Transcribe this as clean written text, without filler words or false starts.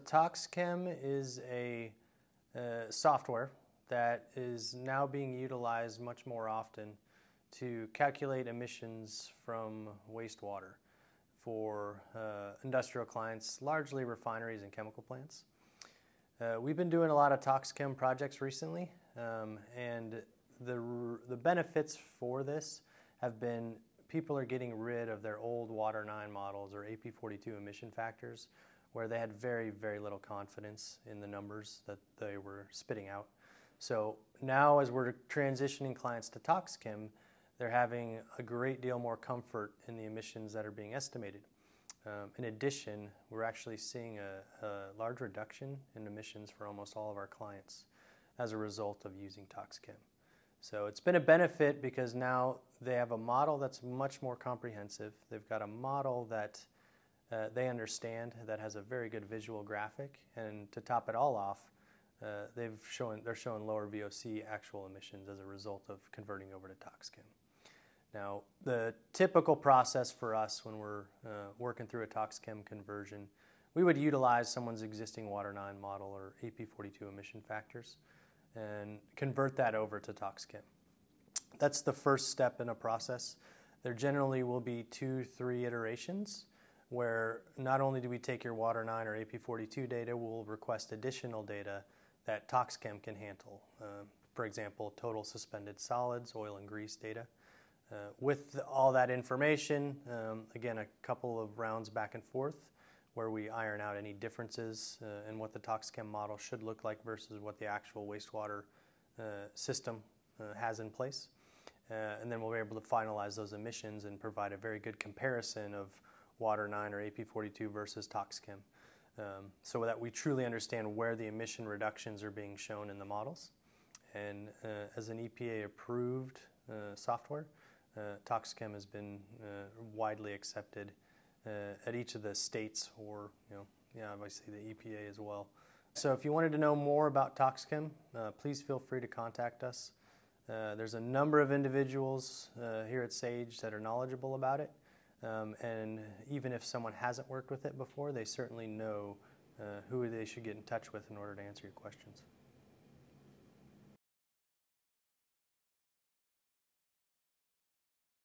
Toxchem is a software that is now being utilized much more often to calculate emissions from wastewater for industrial clients, largely refineries and chemical plants. We've been doing a lot of Toxchem projects recently, and the benefits for this have been people are getting rid of their old Water 9 models or AP42 emission factors, where they had very, very little confidence in the numbers that they were spitting out. So now as we're transitioning clients to Toxchem, they're having a great deal more comfort in the emissions that are being estimated. In addition, we're actually seeing a large reduction in emissions for almost all of our clients as a result of using Toxchem. So it's been a benefit because now they have a model that's much more comprehensive. They've got a model that they understand that has a very good visual graphic, and to top it all off, they're showing lower VOC actual emissions as a result of converting over to Toxchem. Now, the typical process for us when we're working through a Toxchem conversion, we would utilize someone's existing Water 9 model or AP42 emission factors and convert that over to Toxchem. That's the first step in a process. There generally will be 2-3 iterations where not only do we take your Water 9 or AP42 data, we'll request additional data that Toxchem can handle. For example, total suspended solids, oil and grease data. With all that information, again, a couple of rounds back and forth where we iron out any differences in what the Toxchem model should look like versus what the actual wastewater system has in place. And then we'll be able to finalize those emissions and provide a very good comparison of Water 9 or AP42 versus Toxchem, so that we truly understand where the emission reductions are being shown in the models. And as an EPA-approved software, Toxchem has been widely accepted at each of the states, or obviously the EPA as well. So if you wanted to know more about Toxchem, please feel free to contact us. There's a number of individuals here at Sage that are knowledgeable about it, and even if someone hasn't worked with it before, they certainly know who they should get in touch with in order to answer your questions.